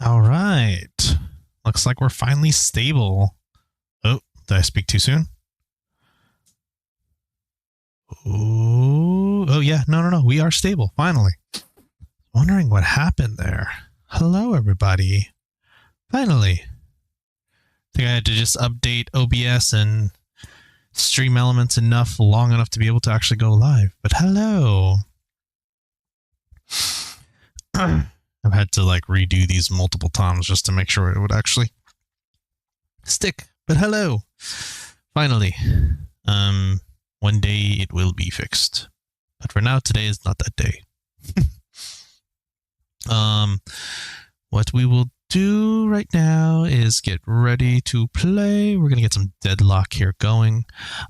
All right. Looks like we're finally stable. Oh, did I speak too soon? Oh yeah. No. We are stable, finally. Wondering what happened there. Hello, everybody. Finally. I think I had to just update OBS and Stream Elements long enough to be able to actually go live. But hello. I've had to redo these multiple times just to make sure it would actually stick. But hello. Finally. One day it will be fixed. But for now, today is not that day. What we will do right now is get ready to play. We're going to get some Deadlock here going.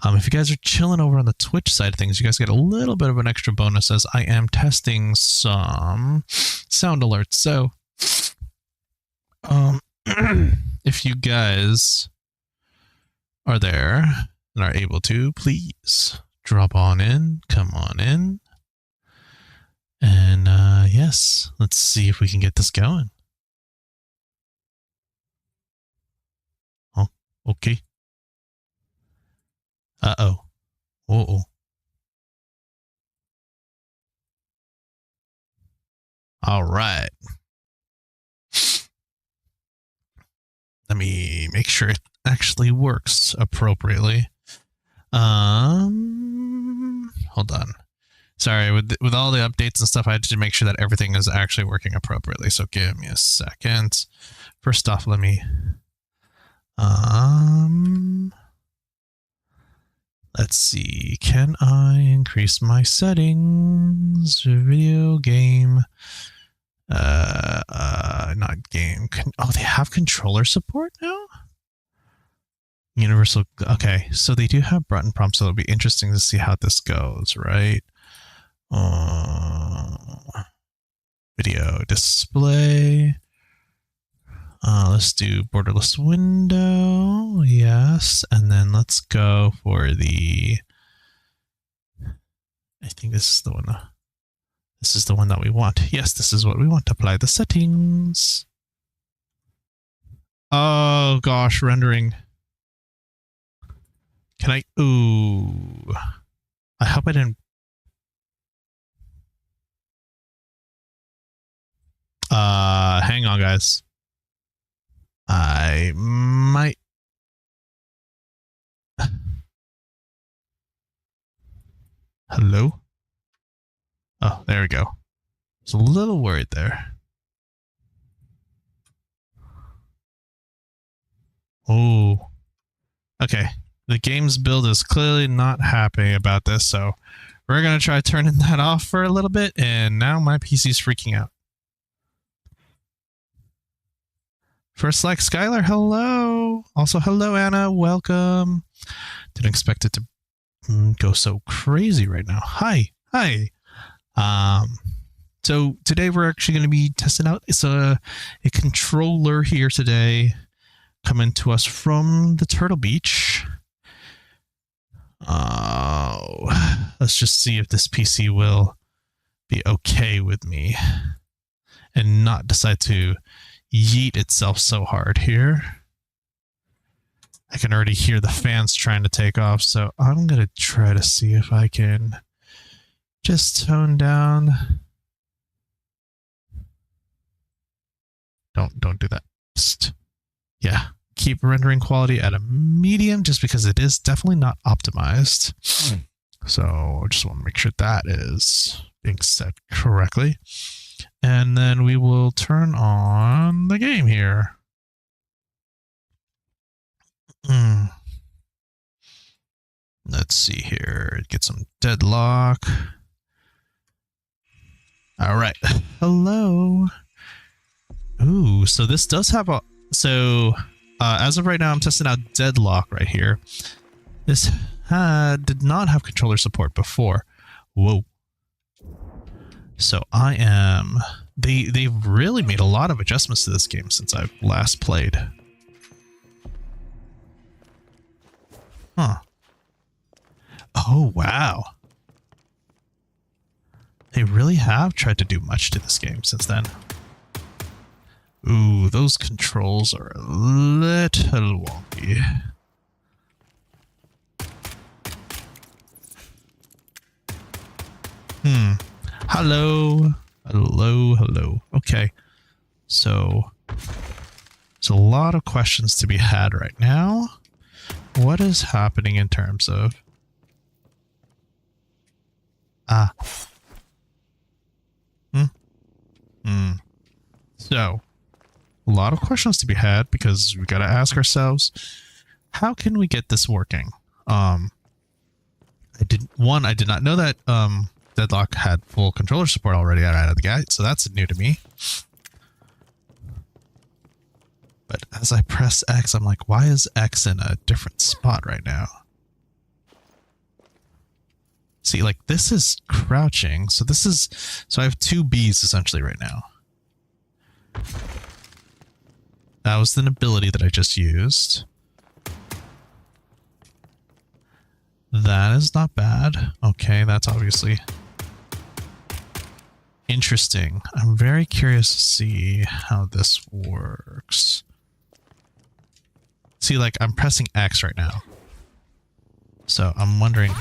If you guys are chilling over on the Twitch side of things, you guys get a little bit of an extra bonus as I am testing some sound alerts. So, if you guys are there and are able to, please drop on in, come on in. And yes, let's see if we can get this going. Oh, okay. Uh-oh. Uh-oh. All right. Let me make sure it actually works appropriately. Hold on. Sorry, with all the updates and stuff, I had to make sure that everything is actually working appropriately. So give me a second. First off, let me let's see. Can I increase my settings? Video game. Not game. Oh, they have controller support now? Universal. Okay, so they do have button prompts, so it'll be interesting to see how this goes, right? Video display. Let's do borderless window. Yes. And then let's go for the, I think this is the one. This is the one that we want. Yes, this is what we want. Apply the settings. Oh gosh, rendering. Can I? Ooh. I hope I didn't. Hang on, guys. I might. Hello? Oh, there we go. I was a little worried there. Oh. Okay. The game's build is clearly not happy about this, so we're going to try turning that off for a little bit, and now my PC's freaking out. First like Skylar, hello. Also, hello, Anna. Welcome. Didn't expect it to go so crazy right now. Hi. So today we're actually going to be testing out a controller here today, coming to us from the Turtle Beach. Let's just see if this PC will be okay with me and not decide to yeet itself so hard here. I can already hear the fans trying to take off, so I'm going to try to see if I can just tone down. Don't do that. Yeah, keep rendering quality at a medium just because it is definitely not optimized. So I just want to make sure that is being set correctly. And then we will turn on the game here. Let's see here. Get some Deadlock. All right. Hello. Ooh, so this does have a... So, as of right now, I'm testing out Deadlock right here. This did not have controller support before. Whoa. So I am... They've really made a lot of adjustments to this game since I've last played. Huh. Oh, wow. They really have tried to do much to this game since then. Ooh, those controls are a little wonky. Hello. Hello, hello. Okay. So, there's a lot of questions to be had right now. What is happening in terms of... So, a lot of questions to be had because we gotta ask ourselves, how can we get this working? I did not know that Deadlock had full controller support already out of the gate, so that's new to me. But as I press X, I'm like, why is X in a different spot right now? See, like, this is crouching, so this is... So I have two Bs essentially right now. That was an ability that I just used. That is not bad. Okay, that's obviously interesting. I'm very curious to see how this works. See, like, I'm pressing X right now. So I'm wondering...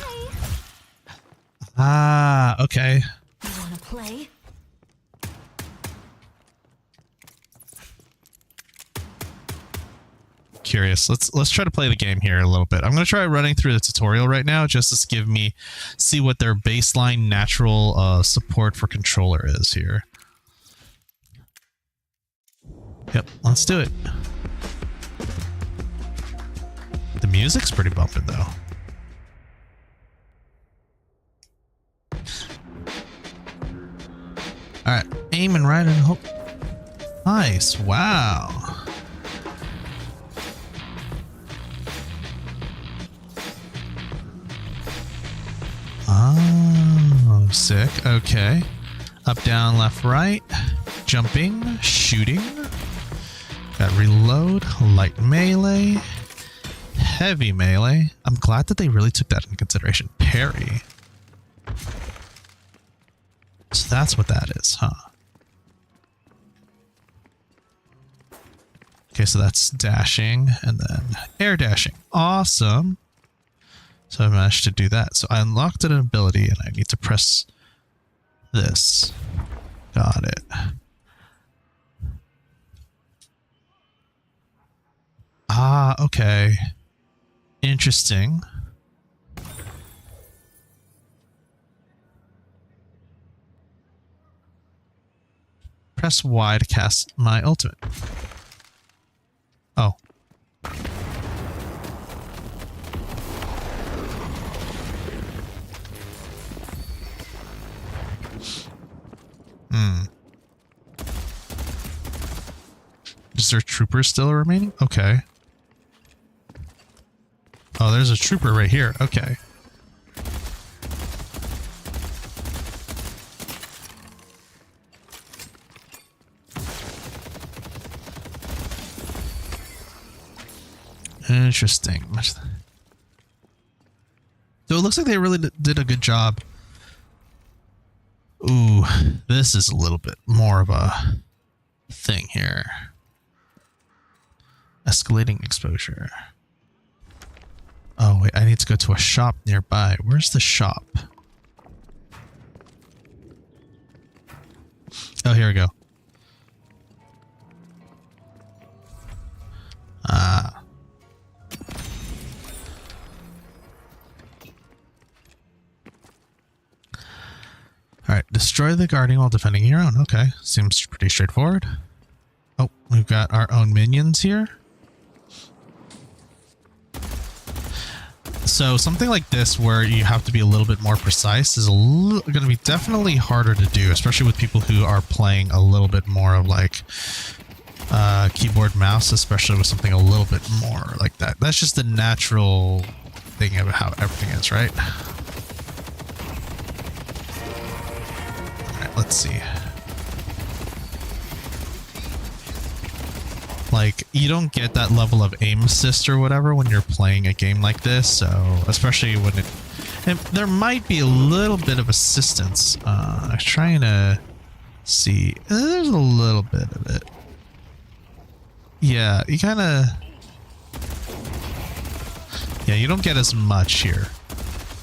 Ah, okay. You wanna play? Curious. Let's try to play the game here a little bit. I'm going to try running through the tutorial right now just to see what their baseline natural support for controller is here. Yep, let's do it. The music's pretty bumping though. Alright, aim and right and hope. Nice, wow. Oh, sick. Okay. Up, down, left, right. Jumping, shooting. Got reload, light melee, heavy melee. I'm glad that they really took that into consideration. Parry. So that's what that is, huh? Okay, so that's dashing and then air dashing. Awesome. So I managed to do that. So I unlocked an ability and I need to press this. Got it. Ah, okay. Interesting. Press Y to cast my ultimate. Oh. Is there troopers still remaining? Okay. Oh, there's a trooper right here. Okay. Interesting. So it looks like they really did a good job. Ooh, this is a little bit more of a thing here. Escalating exposure. Oh, wait, I need to go to a shop nearby. Where's the shop? Oh, here we go. Ah. Alright, destroy the guardian while defending your own. Okay, seems pretty straightforward. Oh, we've got our own minions here. So something like this where you have to be a little bit more precise is going to be definitely harder to do, especially with people who are playing a little bit more of like keyboard mouse, especially with something a little bit more like that. That's just the natural thing of how everything is, right? All right, let's see. Like, you don't get that level of aim assist or whatever when you're playing a game like this, so especially when it... And there might be a little bit of assistance. I'm trying to see. There's a little bit of it. Yeah, you kind of... Yeah, you don't get as much here.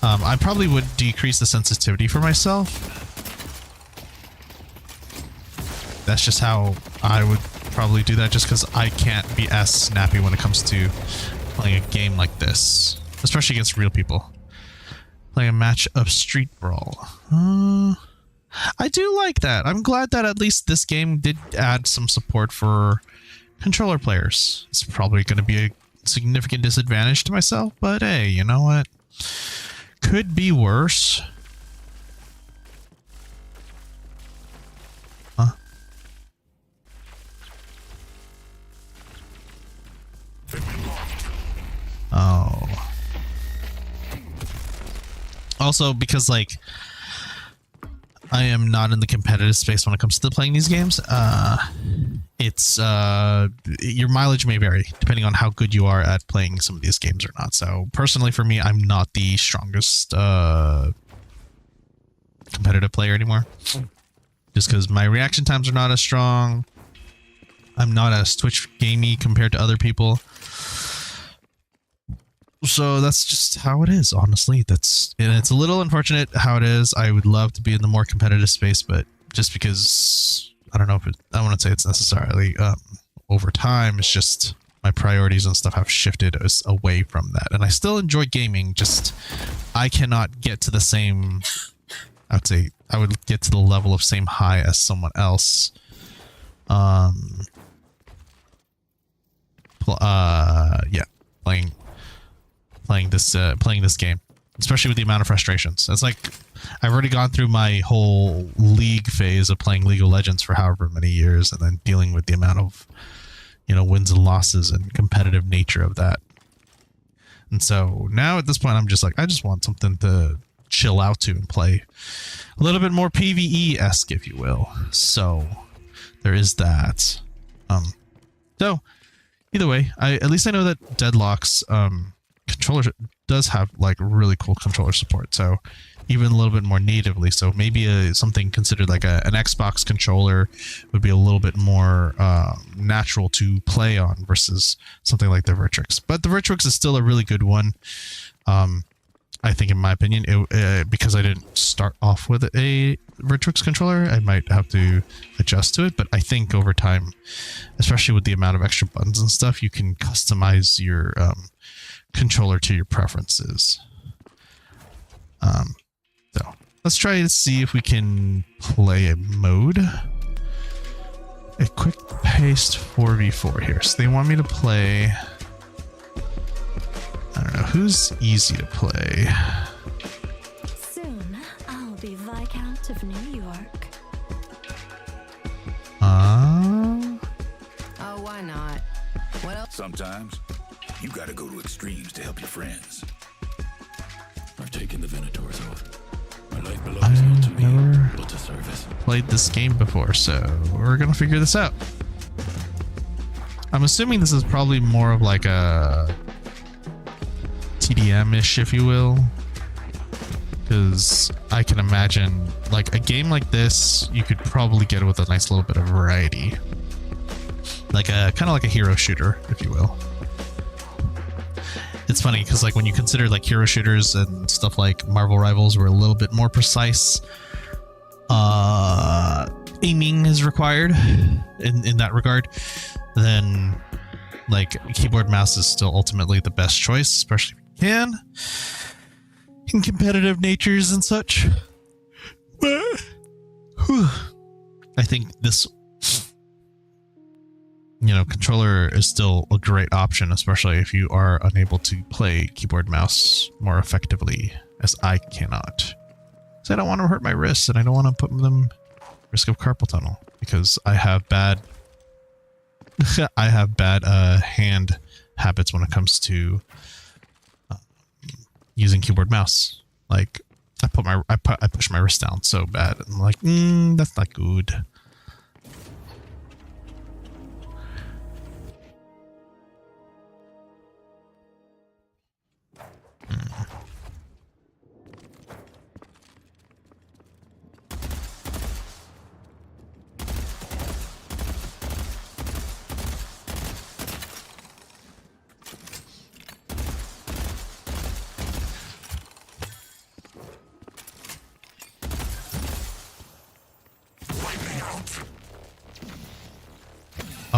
I probably would decrease the sensitivity for myself. That's just how I would probably do that, just because I can't be as snappy when it comes to playing a game like this. Especially against real people. Playing a match of Street Brawl. I do like that. I'm glad that at least this game did add some support for controller players. It's probably going to be a significant disadvantage to myself, but hey, you know what? Could be worse. Huh? Oh. Also, because like I am not in the competitive space when it comes to playing these games, it's your mileage may vary depending on how good you are at playing some of these games or not. So personally for me, I'm not the strongest competitive player anymore, just because my reaction times are not as strong. I'm not as Twitch gamey compared to other people. So that's just how it is, honestly. And it's a little unfortunate how it is. I would love to be in the more competitive space, but just because I don't know if I want to say it's necessarily over time, it's just my priorities and stuff have shifted away from that. And I still enjoy gaming, just I cannot get to the same, I would say I would get to the level of same high as someone else. Yeah, playing this game, especially with the amount of frustrations. It's like I've already gone through my whole league phase of playing League of Legends for however many years, and then dealing with the amount of, you know, wins and losses and competitive nature of that. And so now at this point, I'm just like, I just want something to chill out to and play a little bit more PvE-esque, if you will. So there is that. So either way, at least I know that Deadlock's controller does have like really cool controller support, so even a little bit more natively. So maybe something considered like an Xbox controller would be a little bit more natural to play on versus something like the Virtuix. But the Virtuix is still a really good one. I think, in my opinion, because I didn't start off with a Virtuix controller, I might have to adjust to it. But I think over time, especially with the amount of extra buttons and stuff, you can customize your controller to your preferences. So let's try to see if we can play a mode. A quick paced 4v4 here. So they want me to play, I don't know, who's easy to play? Soon I'll be Viscount of New York. Oh, why not? What else? Sometimes you gotta go to extremes to help your friends. I've taken the Venators off. My life belongs not to me, but to service. Played this game before, so we're gonna figure this out. I'm assuming this is probably more of like a TDM-ish, if you will, because I can imagine like a game like this you could probably get with a nice little bit of variety, like a kind of like a hero shooter, if you will. It's funny because like when you consider like hero shooters and stuff like Marvel Rivals were a little bit more precise, aiming is required in that regard, then like keyboard mouse is still ultimately the best choice, especially if you can in competitive natures and such. But I think this, you know, controller is still a great option, especially if you are unable to play keyboard mouse more effectively, as I cannot. So I don't want to hurt my wrists, and I don't want to put them risk of carpal tunnel because I have bad hand habits when it comes to using keyboard mouse. Like I push my wrist down so bad. I'm like, that's not good.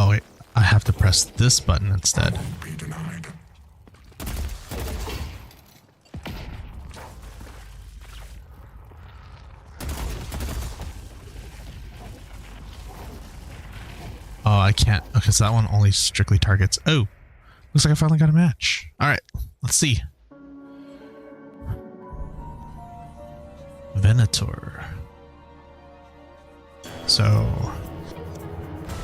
Oh wait, I have to press this button instead. Be denied. Oh, I can't. Okay, so that one only strictly targets. Oh, looks like I finally got a match. All right, let's see. Venator. So,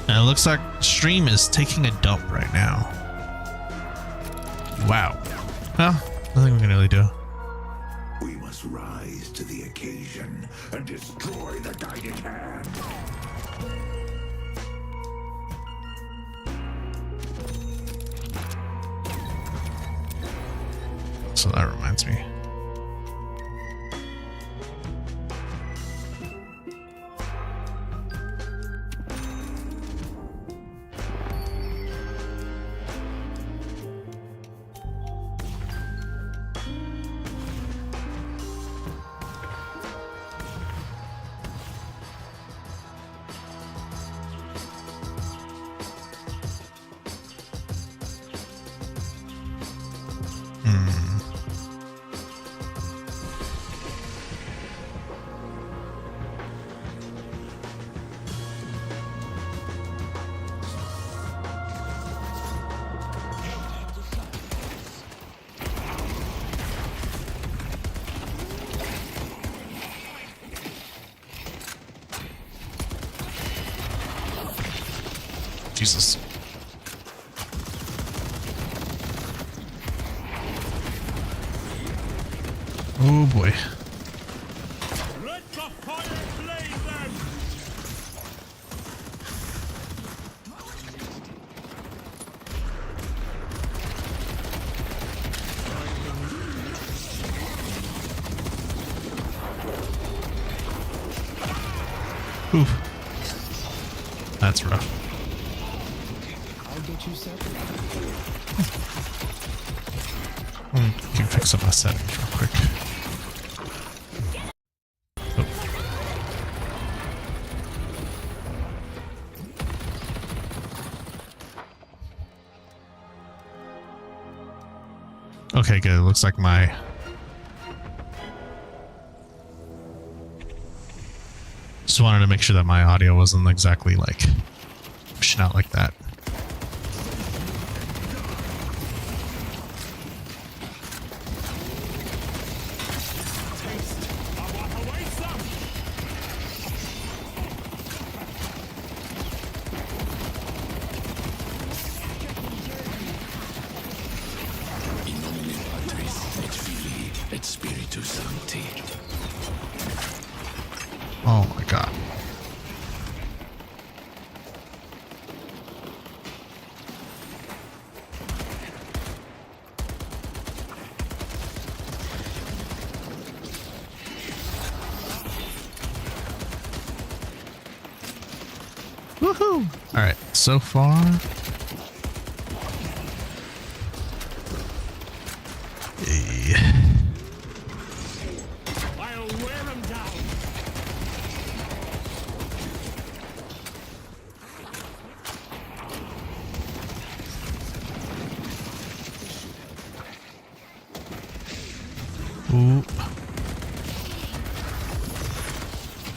and it looks like stream is taking a dump right now. Wow. Well, nothing we can really do. We must rise to the occasion and destroy the guiding hand. So that reminds me. Jesus. Oh boy. Let the fire blaze them! Oof. That's rough. I can fix up my settings real quick. Oh. Okay, good. It looks like my... Just wanted to make sure that my audio wasn't exactly like pushing out like that. In nomine Patris et Filii et Spiritus Sancti. Oh my god. Woohoo! Alright, so far. Hey. I'll wear them down. Ooh.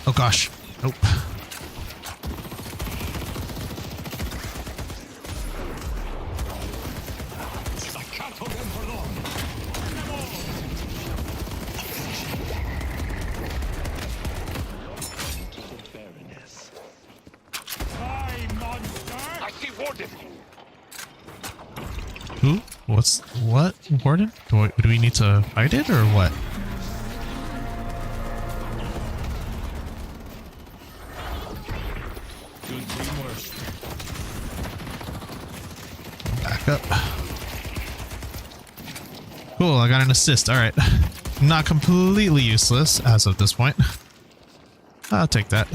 Oh gosh. Nope. I can't hold them for long. Die, monster! I see Warden. Who? What? Warden? Do we need to fight it or what? Good teamwork. Back up. Cool, I got an assist. Alright. Not completely useless as of this point. I'll take that.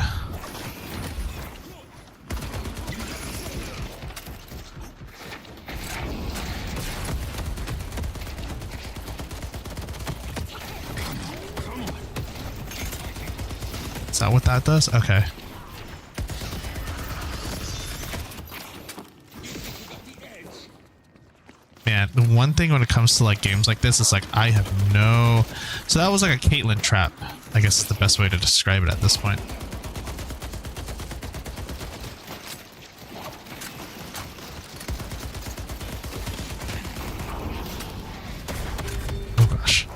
Is that what that does? Okay. man. The one thing when it comes to like games like this is like I have no. So that was like a Caitlyn trap, I guess is the best way to describe it at this point. Oh gosh.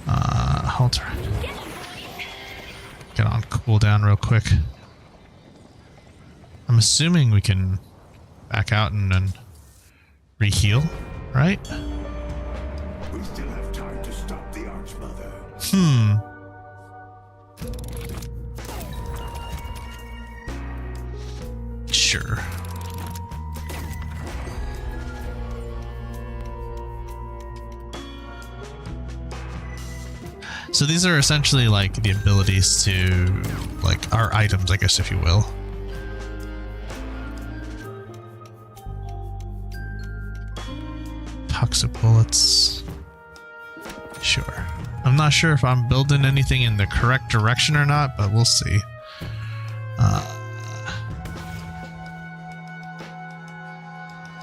Halter. Get on cooldown real quick. I'm assuming we can back out and re-heal, right? We still have time to stop the Archmother. Sure. So these are essentially like the abilities to, like, our items, I guess, if you will. Toxic bullets. Sure. I'm not sure if I'm building anything in the correct direction or not, but we'll see.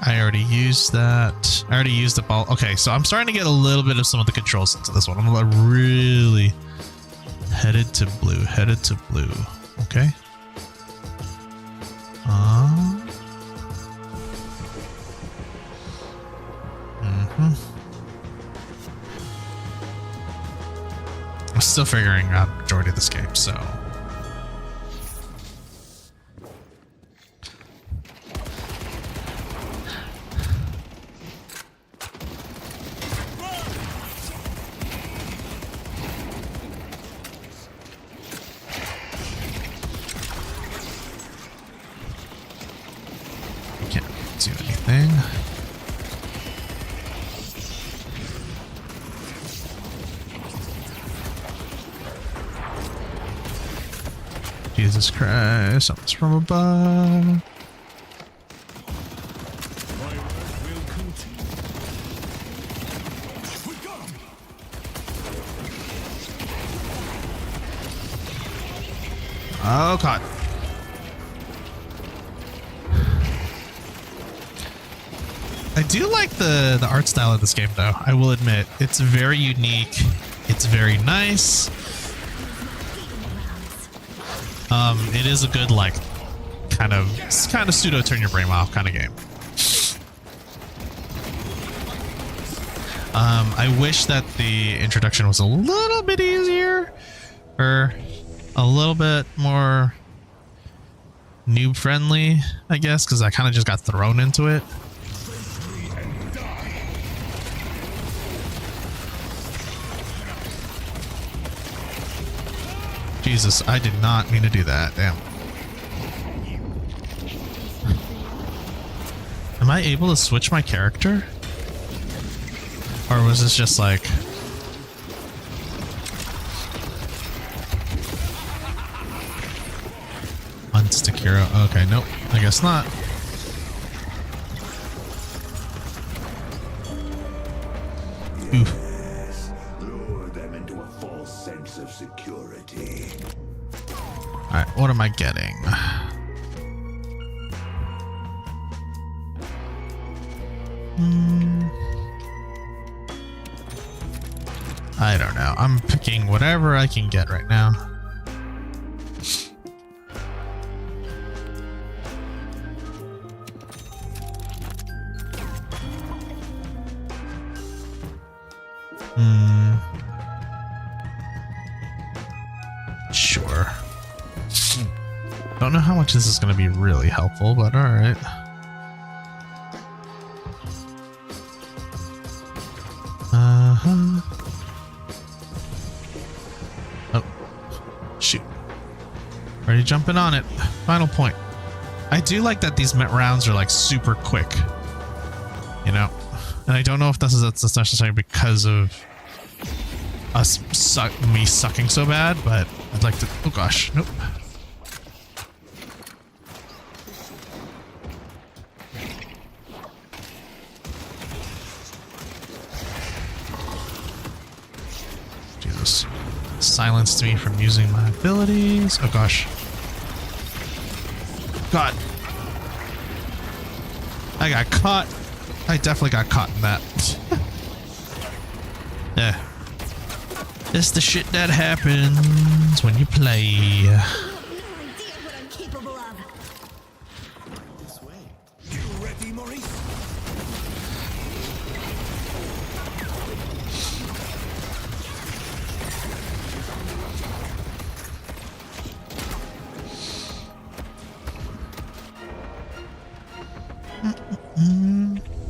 I already used that. I already used the ball. Okay, so I'm starting to get a little bit of some of the controls into this one. I'm really headed to blue. Headed to blue. Okay. I'm still figuring out the majority of this game, so. Can't do anything. Jesus Christ, something's from above. Oh god. I do like the art style of this game though, I will admit. It's very unique. It's very nice. It is a good, like, kind of pseudo turn your brain off kind of game. I wish that the introduction was a little bit easier, or a little bit more noob friendly, I guess, because I kind of just got thrown into it. Jesus, I did not mean to do that. Damn. Am I able to switch my character? Or was this just like... Unstick hero. Okay, nope. I guess not. Oof. Lure them into a false sense of security. Alright, what am I getting? I don't know. I'm picking whatever I can get right now. Sure. Don't know how much this is going to be really helpful, but all right. Oh, shoot. Already jumping on it. Final point. I do like that these rounds are like super quick, you know, and I don't know if that's necessarily because of me sucking so bad, but I'd like to. Oh gosh, nope. Jesus, silenced me from using my abilities. Oh gosh. God. I got caught. I definitely got caught in that. Yeah. It's the shit that happens when you play. You have no idea what I'm capable of. This way. You ready, Maurice?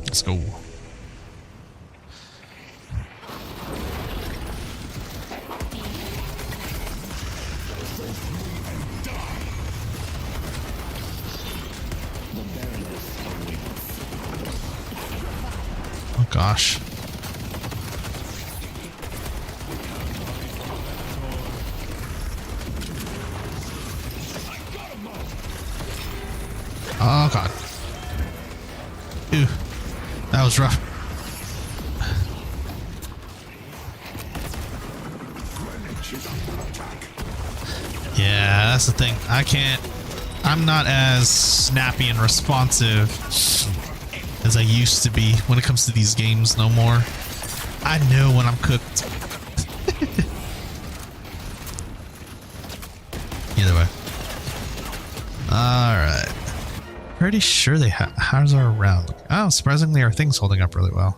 Let's go. Oh gosh. Oh god. Ew. That was rough. Yeah, that's the thing. I'm not as snappy and responsive as I used to be when it comes to these games no more. I know when I'm cooked. Either way. Alright. Pretty sure they how's our round looking? Oh, surprisingly our thing's holding up really well.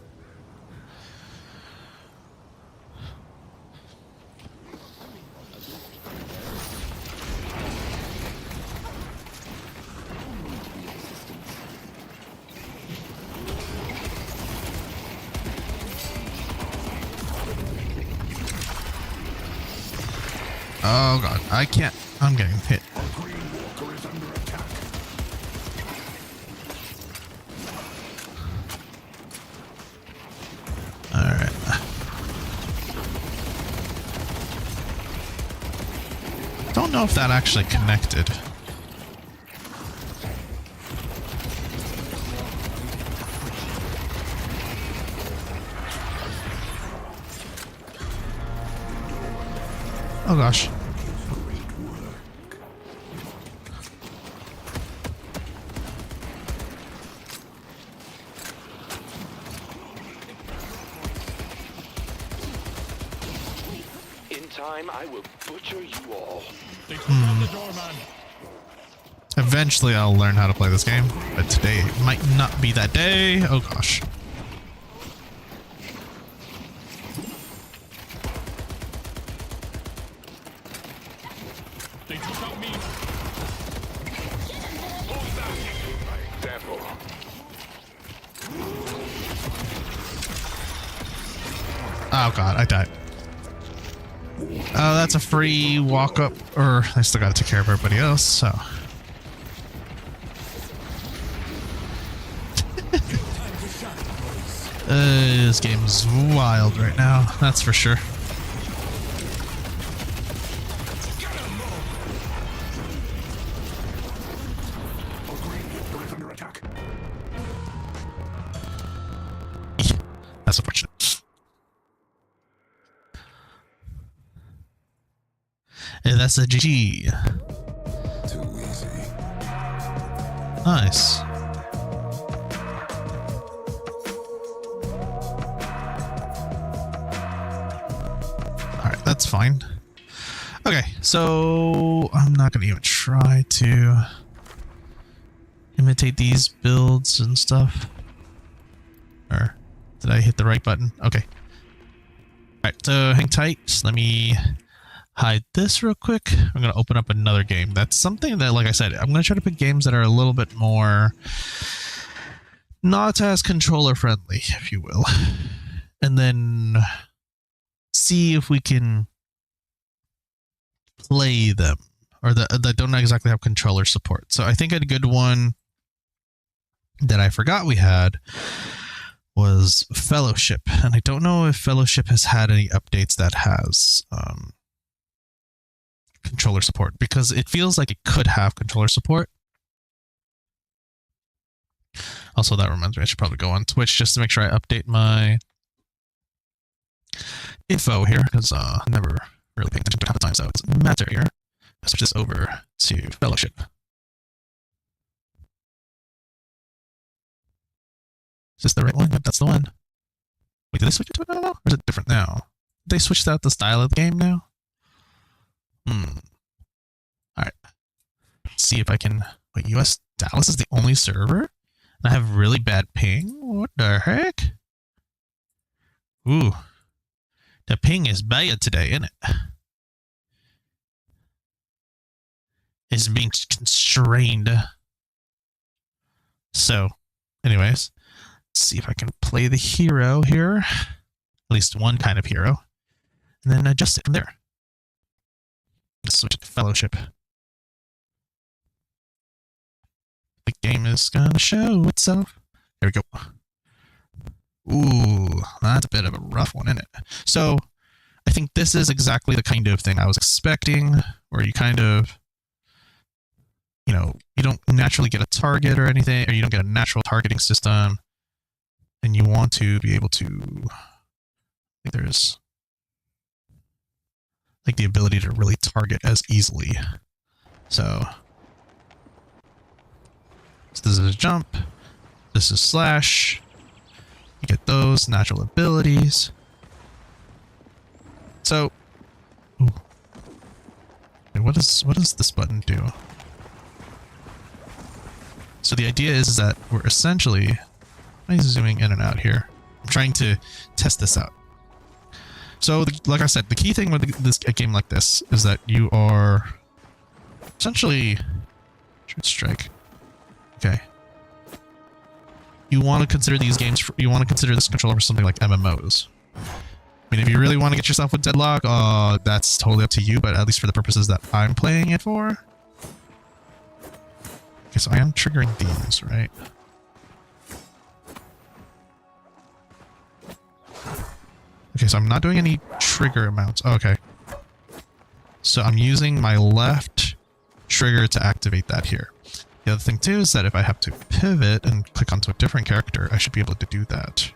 Oh god, I can't. I'm getting hit. Alright. Don't know if that actually connected. Oh gosh. In time, I will butcher you all. Eventually I'll learn how to play this game, but today might not be that day. Oh gosh. Example. Oh god, I died. Oh, that's a free walk up, or I still gotta take care of everybody else, so. This game's wild right now, that's for sure. That's unfortunate. And that's a GG. Too easy. Nice. Alright, that's fine. Okay, so I'm not going to even try to imitate these builds and stuff. Or did I hit the right button? Okay. Alright, so hang tight. Just let me hide this real quick. I'm going to open up another game. That's something that, like I said, I'm going to try to pick games that are a little bit more not as controller friendly, if you will. And then see if we can play them, or that don't exactly have controller support. So I think a good one that I forgot we had was Fellowship, and I don't know if Fellowship has had any updates that has controller support, because it feels like it could have controller support. Also, that reminds me, I should probably go on Twitch just to make sure I update my info here, because never really paying attention to it half the time, so it doesn't matter here. I'll switch this over to Fellowship. Is this the right one? Yep, that's the one. Wait, did they switch it to it now? Or is it different now? Did they switched out the style of the game now? Alright. Let's see if I can... Wait, US Dallas is the only server? And I have really bad ping? What the heck? Ooh. The ping is bad today, isn't it? It's being constrained. So, anyways, let's see if I can play the hero here. At least one kind of hero. And then adjust it from there. Just switch to Fellowship. The game is gonna show itself. There we go. Ooh, that's a bit of a rough one, isn't it? So, I think this is exactly the kind of thing I was expecting, where you kind of, you know, you don't naturally get a target or anything, or you don't get a natural targeting system, and you want to be able to, I think there's, like, the ability to really target as easily. So this is a jump, this is slash, you get those natural abilities. So, ooh. Wait, what does this button do? So the idea is that we're essentially, I'm zooming in and out here. I'm trying to test this out. So, like I said, the key thing with a game like this is that you are essentially, should strike. Okay. You want to consider these games, you want to consider this controller for something like MMOs. I mean, if you really want to get yourself with Deadlock, that's totally up to you, but at least for the purposes that I'm playing it for. Okay, so I am triggering these, right? Okay, so I'm not doing any trigger amounts. Oh, okay. So I'm using my left trigger to activate that here. The other thing too is that if I have to pivot and click onto a different character, I should be able to do that.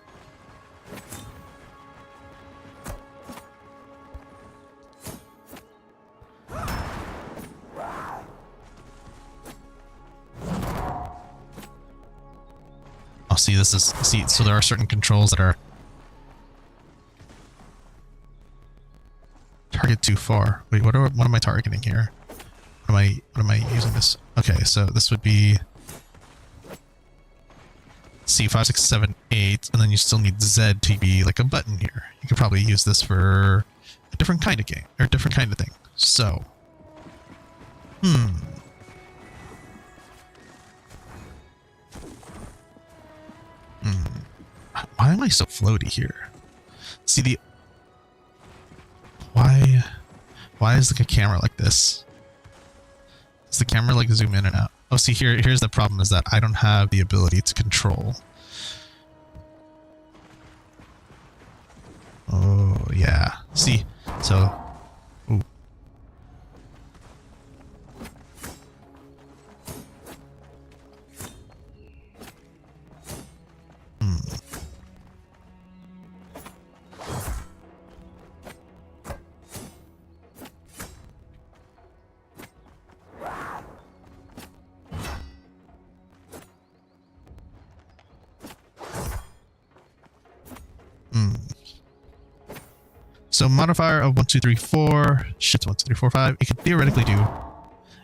Oh, see, this is, see, so there are certain controls that are target too far. Wait, what am I targeting here? What am I using this? Okay, so this would be C5, 6, 7, 8, and then you still need Z to be like a button here. You could probably use this for a different kind of game, or a different kind of thing. So, why am I so floaty here? See, why is the camera like this? Does the camera like zoom in and out? Oh, see, here's the problem, is that I don't have the ability to control. Oh, yeah. See, so, ooh. So modifier of 1, 2, 3, 4, shift 1, 2, 3, 4, 5. You could theoretically do,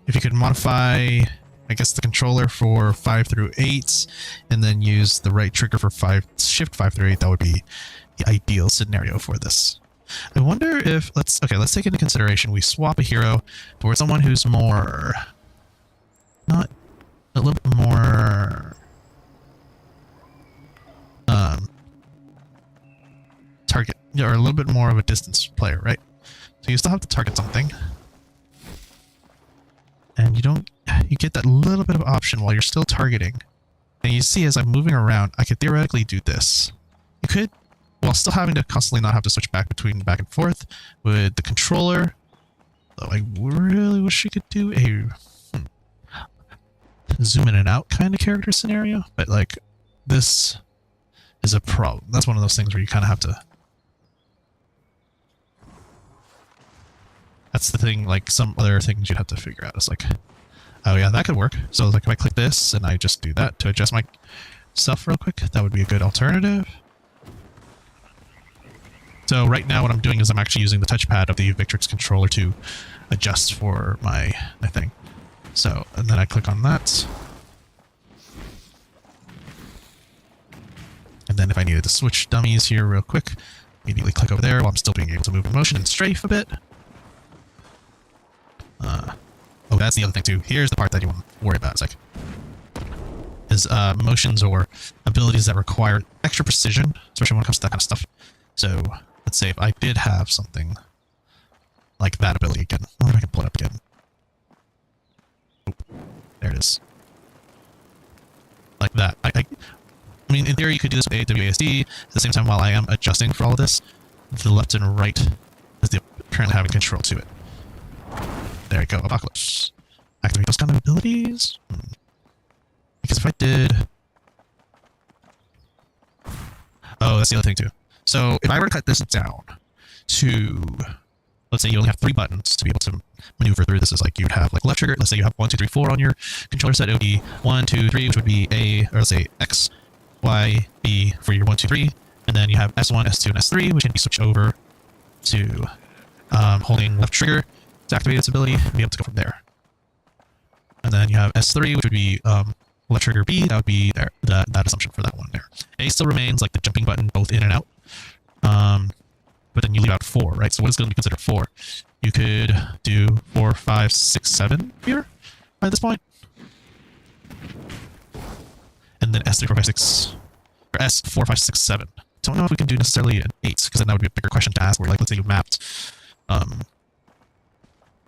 if you could modify, I guess, the controller for 5 through 8, and then use the right trigger for shift 5 through 8, that would be the ideal scenario for this. I wonder if, let's take into consideration, we swap a hero towards someone who's more, not, a little bit more, target, or a little bit more of a distance player, right? So you still have to target something, and you get that little bit of option while you're still targeting. And you see, as I'm moving around, I could theoretically do this. You could, while still having to constantly not have to switch back and forth with the controller. Though I really wish you could do a zoom in and out kind of character scenario, but like this is a problem. That's one of those things where you kind of have to. That's the thing, like some other things you'd have to figure out. It's like, oh yeah, that could work. So like if I click this and I just do that to adjust my stuff real quick. That would be a good alternative. So right now what I'm doing is I'm actually using the touchpad of the Victrix controller to adjust for my thing. So, and then I click on that. And then if I needed to switch dummies here real quick, immediately click over there while I'm still being able to move in motion and strafe a bit. Oh, that's the other thing too. Here's the part that you want to worry about. It's like, is motions or abilities that require extra precision, especially when it comes to that kind of stuff. So let's say if I did have something like that ability again. I wonder if I can pull it up again. Oop, there it is. Like that. I mean, in theory, you could do this with AWASD at the same time while I am adjusting for all of this. The left and right is the apparent having control to it. There you go, Apocalypse. Activate those kind of abilities. Because if I did... Oh, that's the other thing too. So if I were to cut this down to... Let's say you only have 3 buttons to be able to maneuver through this. Is like you'd have like left trigger. Let's say you have 1, 2, 3, 4 on your controller set. It would be 1, 2, 3, which would be A, or let's say X, Y, B for your 1, 2, 3. And then you have S1, S2, and S3, which can be switched over to holding left trigger to activate its ability and be able to go from there. And then you have S3, which would be left trigger B. That would be there. That assumption for that one there. A still remains like the jumping button both in and out. But then you leave out 4, right? So what is going to be considered 4? You could do 4, 5, 6, 7 here by this point. And then S3, 4, 5, 6, or S4, 5, 6, 7. Don't know if we can do necessarily an 8, because then that would be a bigger question to ask, where like, let's say you mapped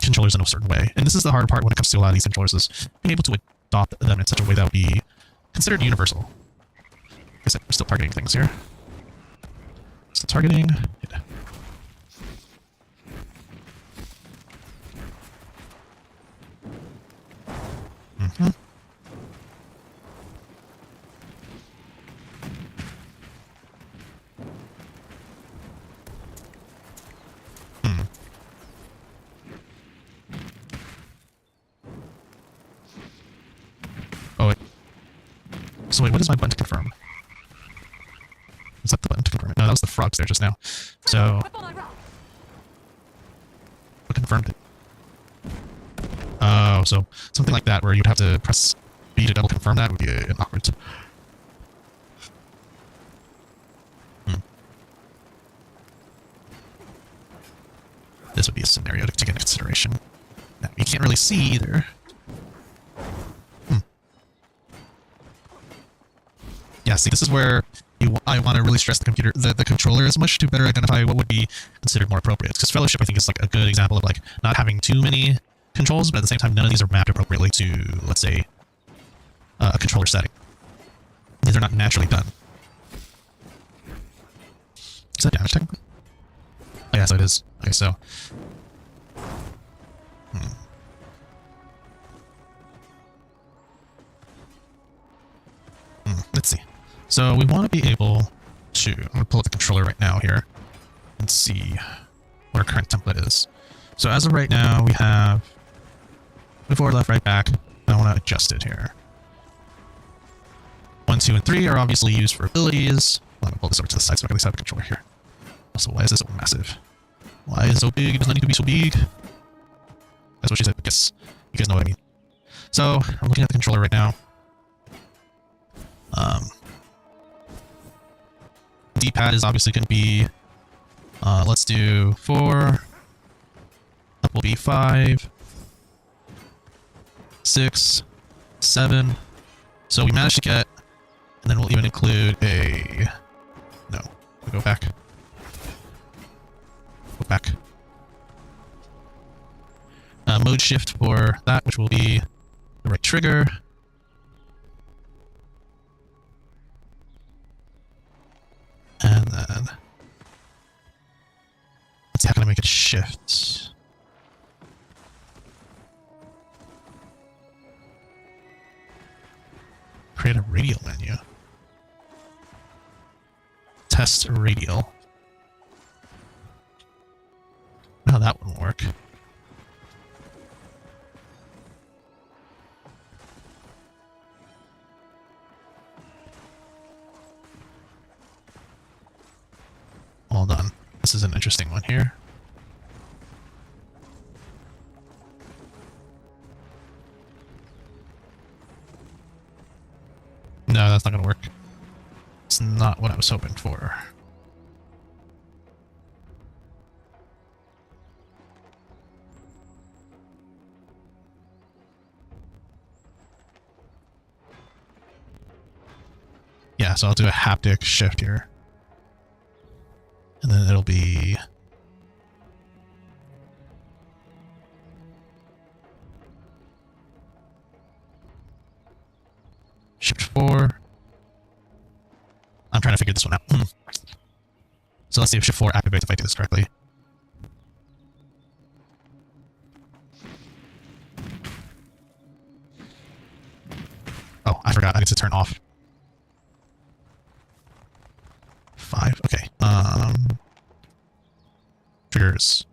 controllers in a certain way. And this is the hard part when it comes to a lot of these controllers, is being able to adopt them in such a way that would be considered universal. Like I said, we're still targeting things here. Still targeting. Yeah. Mm-hmm. Oh, wait. So wait, what is my button to confirm? Is that the button to confirm it? No, that was the frogs there just now. So... what confirmed it? Oh, so something like that where you'd have to press B to double confirm that would be an awkward... This would be a scenario to take into consideration. Now, you can't really see either. Yeah, see, this is where I want to really stress the controller as much to better identify what would be considered more appropriate. Because Fellowship, I think, is like a good example of like not having too many controls, but at the same time, none of these are mapped appropriately to, let's say, a controller setting. These are not naturally done. Is that damage technically? Oh yeah, so it is. Okay, so... Let's see. So we want to be able to... I'm going to pull up the controller right now here and see what our current template is. So as of right now, we have move forward, left, right, back. I want to adjust it here. 1, 2, and 3 are obviously used for abilities. Let me pull this over to the side so I can at least have the controller here. Also, why is this so massive? Why is it so big? It does not need to be so big. That's what she said, but yes, you guys know what I mean. So, I'm looking at the controller right now. D-pad is obviously going to be, let's do 4, up will be 5, 6, 7. So we managed to get, and then we'll even include a, no, we'll go back. Go back. Mode shift for that, which will be the right trigger. And then, let's see, how can I make it shift? Create a radial menu. Test radial. Now that wouldn't work. hold on. This is an interesting one here. No, that's not going to work. It's not what I was hoping for. Yeah, so I'll do a haptic shift here. And then it'll be... Shift 4. I'm trying to figure this one out. So let's see if Shift 4 activates if I do this correctly. Oh, I forgot. I need to turn off. 5. Okay. Triggers.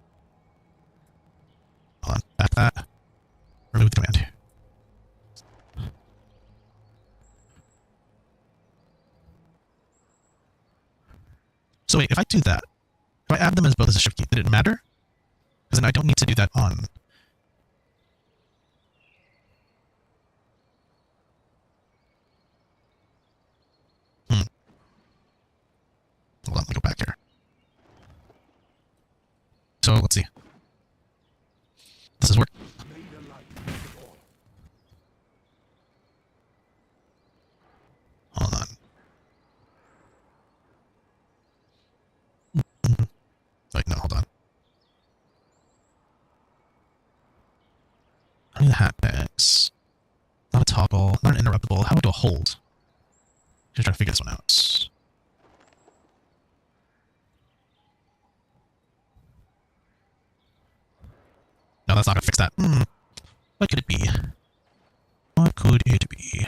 Hold on. Back that. Remove the command. So wait, if I do that, if I add them as both as a shift key, did it matter? Because then I don't need to do that on... Hold on, let me go back here. So let's see. This is work. Hold on. Wait, no, hold on. I need a haptics. Not a toggle, not an interruptible. How do I hold? Just trying to figure this one out. No, that's not gonna fix that. What could it be? What could it be?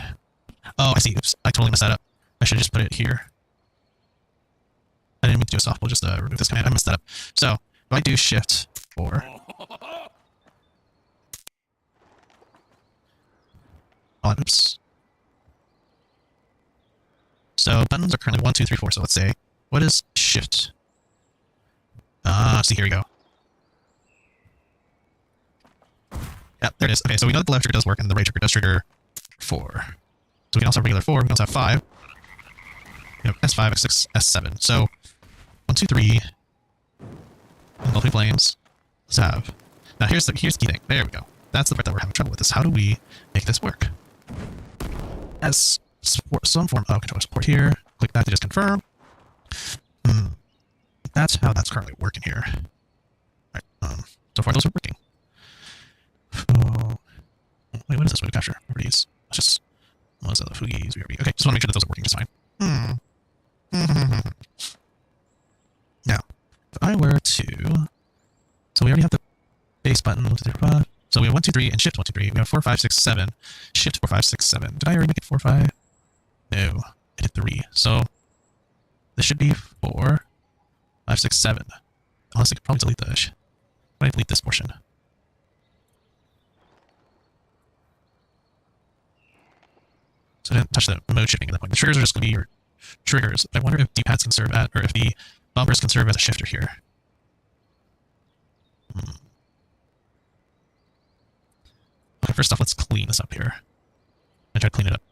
Oh, I see. Oops, I totally messed that up. I should just put it here. I didn't mean to do a soft. We'll just remove this command. I messed that up. So, if I do Shift 4. Oh, oops. So, buttons are currently 1, 2, 3, 4. So, let's say, what is Shift? See, here we go. Yep, there it is. Okay, so we know that the left trigger does work and the right trigger does trigger 4. So we can also have regular 4, we can also have 5. We have S5, S6, S7. So 1, 2, 3. Multiple flames. Let's have. Now here's the key thing. There we go. That's the part that we're having trouble with, is how do we make this work? As some form of controller support here. Click that to just confirm. That's how that's currently working here. Alright, so far those are working. Oh, wait, what is this way to capture properties? Let's just, what's the Fugi's? Okay, just want to make sure that those are working just fine. Now, if I were to, so we already have the base button, 1, 2, 3, 4, 5. So we have 1, 2, 3 and shift 1, 2, 3. We have 4, 5, 6, 7. Shift 4, 5, 6, 7. Did I already make it 4, 5? No, I did 3. So this should be 4, 5, 6, 7. Unless I could probably delete this. Why delete this portion? So I didn't touch the mode shifting at that point. The triggers are just going to be your triggers. I wonder if D-pads can serve at, or if the bumpers can serve as a shifter here. Okay, first off, let's clean this up here. I try to clean it up.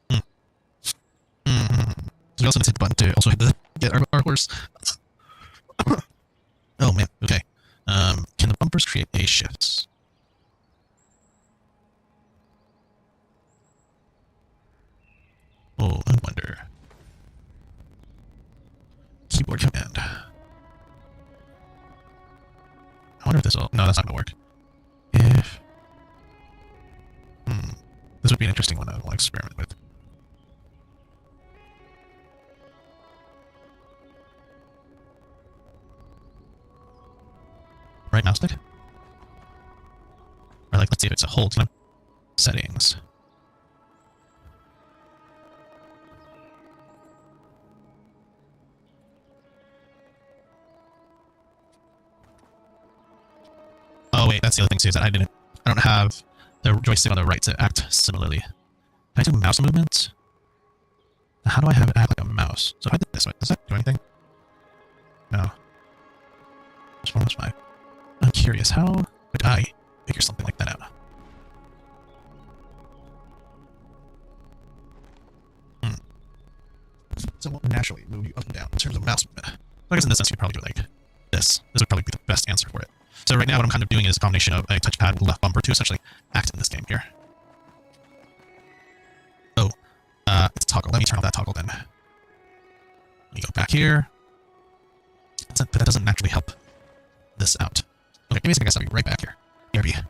So we also need to hit the button to also hit the get our horse. Oh man, okay. Can the bumpers create a shift? Oh, I wonder. Keyboard command. I wonder if this will... No, that's not going to work. If... This would be an interesting one I'll experiment with. Right mouse click? Or like, let's see if it's a hold. Settings. Oh wait, that's the other thing too, is that I don't have the joystick on the right to act similarly. Can I do mouse movement? How do I have it act like a mouse? So if I did this, does that do anything? No. Just 1 plus 5. I'm curious, how would I figure something like that out? So it will naturally move you up and down in terms of mouse movement. I guess in this sense, you could probably do it like this. This would probably be the best answer for it. So right now, what I'm kind of doing is a combination of a touchpad with a left bumper to essentially act in this game here. Oh, it's a toggle. Let me turn off that toggle then. Let me go back here. But that doesn't naturally help this out. Okay, give me a second, I guess I'll be right back here. BRB.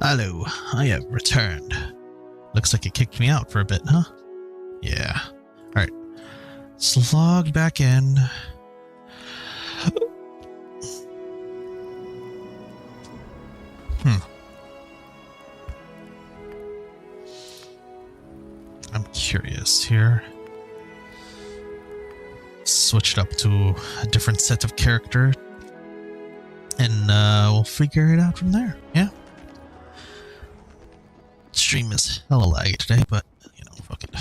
Hello, I have returned. Looks like it kicked me out for a bit, huh? Yeah. Alright. Let's log back in. I'm curious here. Switch it up to a different set of character. And we'll figure it out from there. Yeah. Stream is hella laggy today, but you know, fuck it.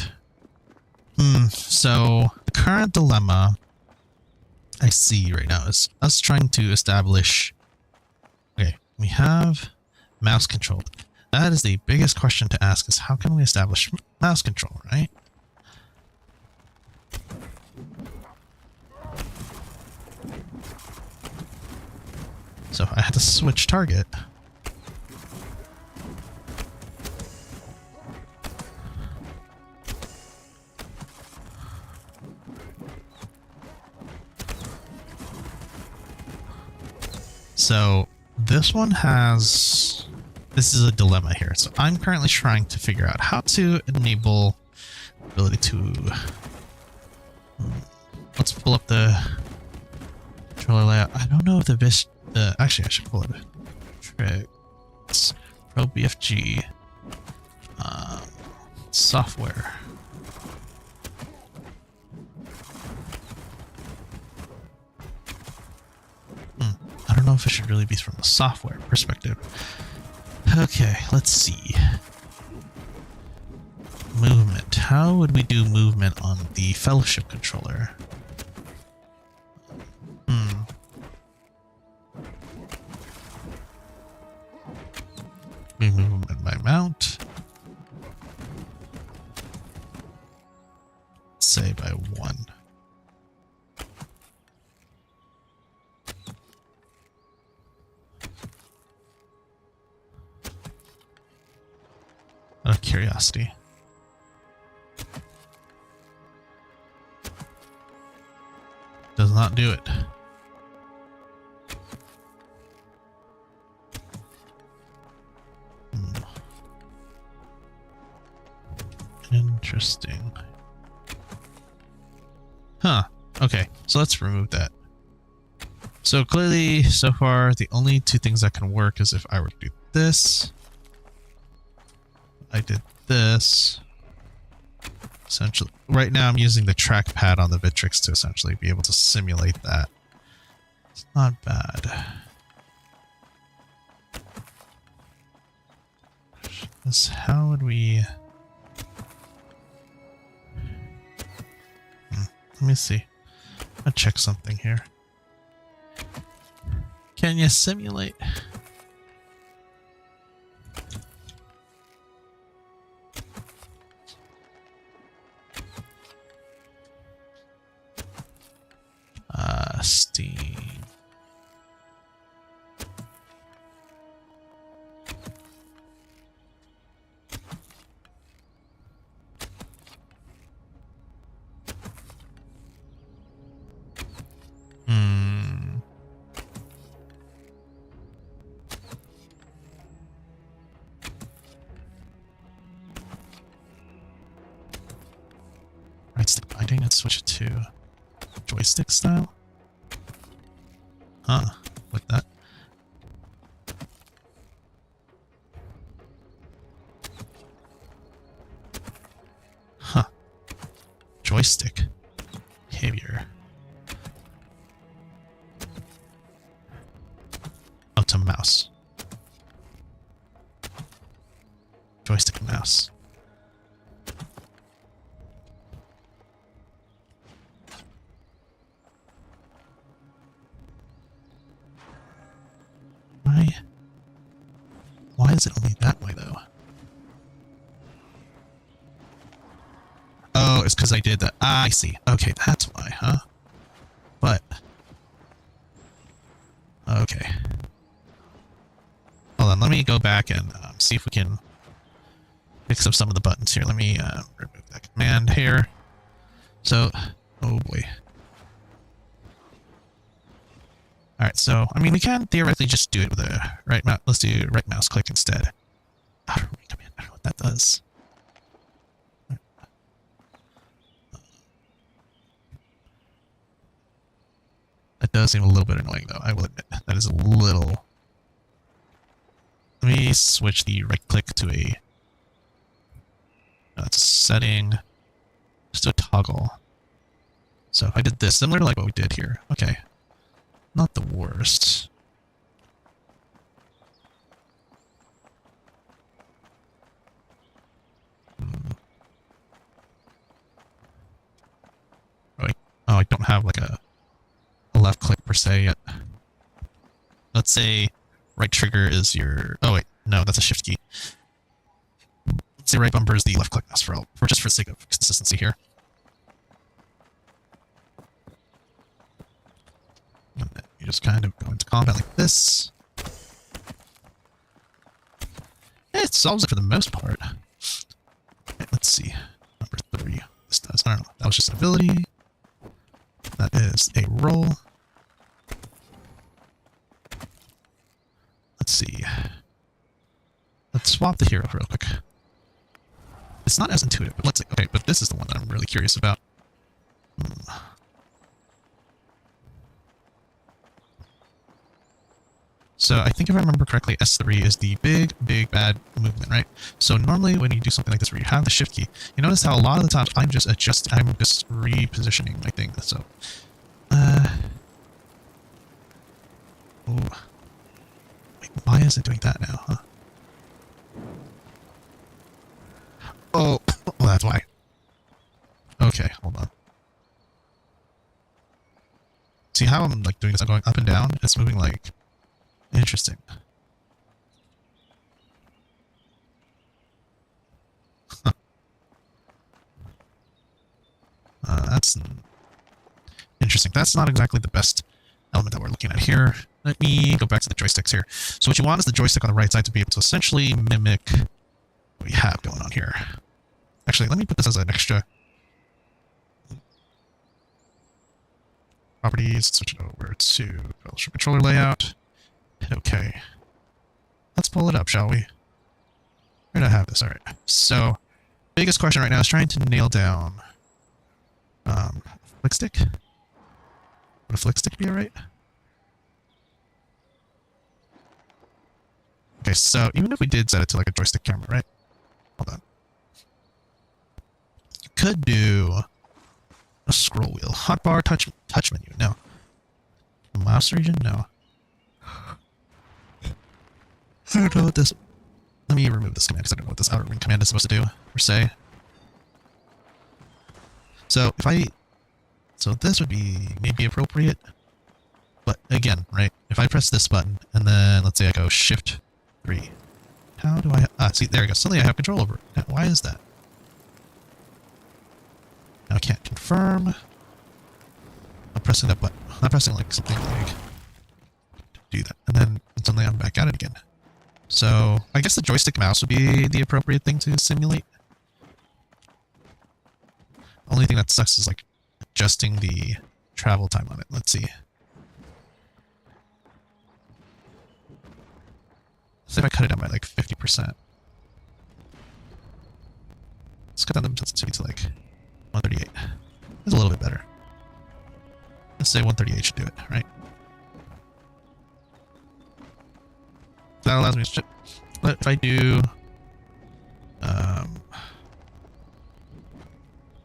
So the current dilemma I see right now is us trying to establish. Okay, we have mouse control. That is the biggest question to ask: is how can we establish mouse control, right? So I had to switch target. So this one has, this is a dilemma here. So I'm currently trying to figure out how to enable ability to, let's pull up the controller layout. I don't know if actually I should pull it. Tricks, Pro BFG, software. I don't know if it should really be from the software perspective. Okay, let's see. Movement. How would we do movement on the Fellowship controller? Movement by mount. Say by 1. Out of curiosity. Does not do it. Interesting. Huh. Okay, so let's remove that. So clearly, so far, the only two things that can work is if I were to do this. I did this. Essentially, right now I'm using the trackpad on the Victrix to essentially be able to simulate that. It's not bad. How would we... Let me see. I'll check something here. Can you simulate? Steam. Right stick binding, let's switch it to joystick style. Huh, like that. Huh. Joystick behavior. Oh, to mouse. Joystick and mouse. Why is it only that way, though? Oh, it's because I did that. Ah, I see. Okay, that's why, huh? But... okay. Hold on, let me go back and see if we can fix up some of the buttons here. Let me remove that command here. So, oh boy. Alright, so, I mean, we can theoretically just do it with a right mouse. Let's do right mouse click instead. does. That does seem a little bit annoying, though. I will admit that is a little. Let me switch the right click to a. That's a setting. Just a toggle. So if I did this, similar to like what we did here. Okay. Not the worst. Oh, I don't have like a left click per se yet. Let's say right trigger is your. Oh wait, no, that's a shift key. Let's say right bumper is the left click mouse for just for the sake of consistency here. And then you just kind of go into combat like this. It solves it for the most part. Okay, let's see. Number 3. This does. I don't know. That was just an ability. That is a roll. Let's see. Let's swap the hero real quick. It's not as intuitive, but let's see. Okay, but this is the one that I'm really curious about. So I think if I remember correctly, S3 is the big bad movement, right? So normally when you do something like this where you have the shift key, you notice how a lot of the times I'm just repositioning my thing. So oh. Wait, why is it doing that now, huh? Oh, well, that's why. Okay, hold on. See how I'm like doing this? I'm going up and down. It's moving like interesting. Huh. That's interesting. That's not exactly the best element that we're looking at here. Let me go back to the joysticks here. So what you want is the joystick on the right side to be able to essentially mimic what we have going on here. Actually, let me put this as an extra. Properties, switch it over to Fellowship controller layout. Hit OK. Let's pull it up, shall we? Where do I have this? Alright. So, biggest question right now is trying to nail down flick stick. Would a flick stick be alright? Okay, so even if we did set it to like a joystick camera, right? Hold on. You could do a scroll wheel. Hotbar, touch menu, no. Mouse region, no. I don't know what this. Let me remove this command because I don't know what this outer ring command is supposed to do, per se. So if I. So this would be maybe appropriate. But again, right? If I press this button and then let's say I go Shift 3. How do I. See, there we go. Suddenly I have control over it. Now, why is that? Now I can't confirm. I'm pressing that button. I'm not pressing like something like. To do that. And then suddenly I'm back at it again. So, I guess the joystick mouse would be the appropriate thing to simulate. Only thing that sucks is like adjusting the travel time on it. Let's see. Let's see if I cut it down by like 50%. Let's cut down the sensitivity to like 138. It's a little bit better. Let's say 138 should do it, right? That allows me to. But if I do,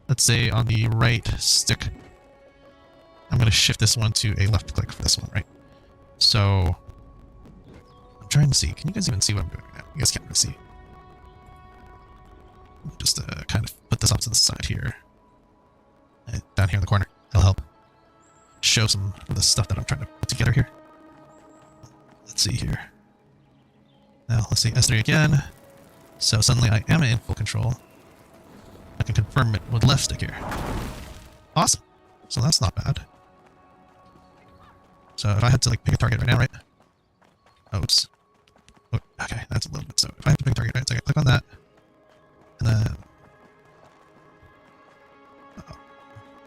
let's say on the right stick, I'm going to shift this one to a left click for this one, right? So I'm trying to see. Can you guys even see what I'm doing right now? You guys can't really see. Just kind of put this off to the side here, down here in the corner. That'll help show some of the stuff that I'm trying to put together here. Let's see here. Now, let's see, S3 again. So suddenly I am in full control. I can confirm it with left stick here. Awesome. So that's not bad. So if I had to like pick a target right now, right? Oops. Oh, okay, that's a little bit. So if I have to pick a target, right? So I can click on that. And then...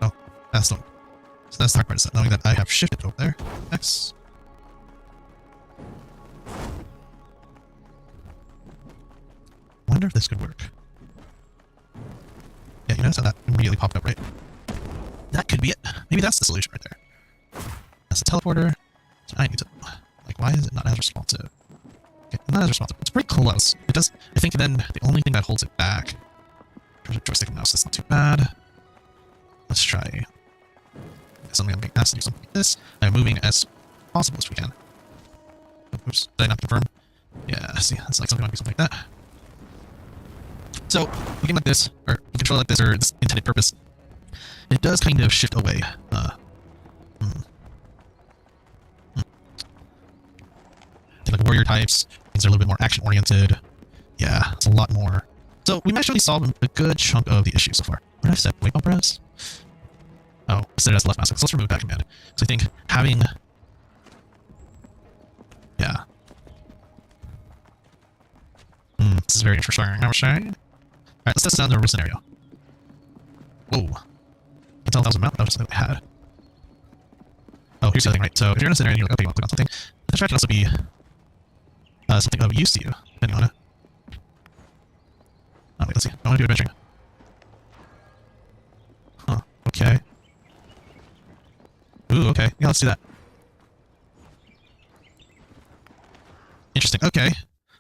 Oh, that's the one. So that's the hard part, is knowing that I have shifted over there. X. Why wonder if this could work. Yeah, you notice how that immediately popped up, right? That could be it. Maybe that's the solution right there. That's the teleporter. So I need to... Like, why is it not as responsive? Okay, not as responsive. It's pretty close. It does... I think then the only thing that holds it back... Joystick and mouse, that's not too bad. Let's try... Something I'm being asked to do something like this. I'm moving as possible as we can. Oops, did I not confirm? Yeah, see, that's like something like something like that. So, a game like this, or a controller like this, or this intended purpose, it does kind of shift away. Like warrior types, things are a little bit more action-oriented. Yeah, it's a lot more. So, we managed to really solve a good chunk of the issue so far. What did I say? Wait, bump press? Oh, I set it as the left mouse. So let's remove that command. So I think having... Yeah. This is very interesting. Alright, let's test it out in the real scenario. Whoa. I can tell that was a map. That was something I had. Oh, here's the other thing, right? So if you're in a scenario and you're like, okay, you want to click on something, the track can also be something of use to you, depending on it. Oh, wait, let's see. I want to do adventuring. Huh. Okay. Ooh, okay. Yeah, let's do that. Interesting. Okay.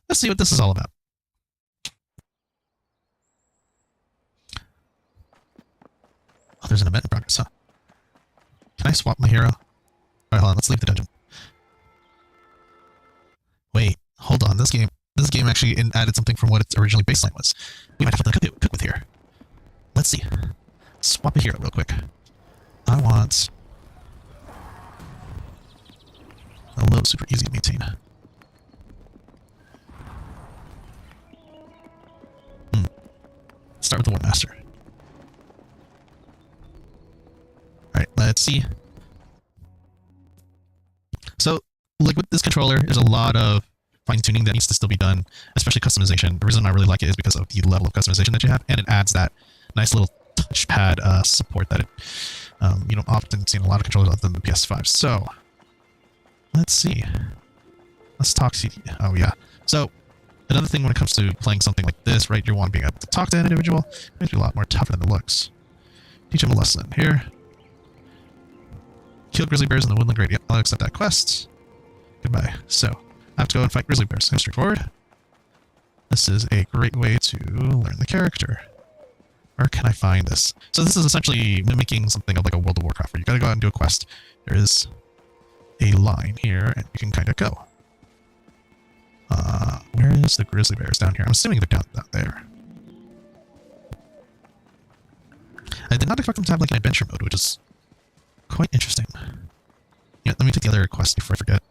Let's see what this is all about. Oh, there's an event in progress, huh? Can I swap my hero? Alright, hold on. Let's leave the dungeon. Wait. Hold on. This game actually added something from what its originally baseline was. We might have something to cook with here. Let's see. Swap a hero real quick. I want... a little super easy to maintain. Start with the War Master. Alright, let's see. So, like with this controller, there's a lot of fine-tuning that needs to still be done, especially customization. The reason I really like it is because of the level of customization that you have, and it adds that nice little touchpad support that you don't often see in a lot of controllers other than the PS5. So, let's see. Let's talk to... Oh, yeah. So, another thing when it comes to playing something like this, right, you want to be able to talk to an individual. It makes you a lot more tougher than it looks. Teach him a lesson. Here. Kill grizzly bears in the woodland. Great. Yeah, I'll accept that quest. Goodbye. So, I have to go and fight grizzly bears. Go straightforward. This is a great way to learn the character. Where can I find this? So this is essentially mimicking something of like a World of Warcraft where you gotta go out and do a quest. There is a line here, and you can kind of go. Where is the grizzly bears? Down here. I'm assuming they're down there. I did not expect them to have like an adventure mode, which is quite interesting. Yeah, let me take the other quest before I forget.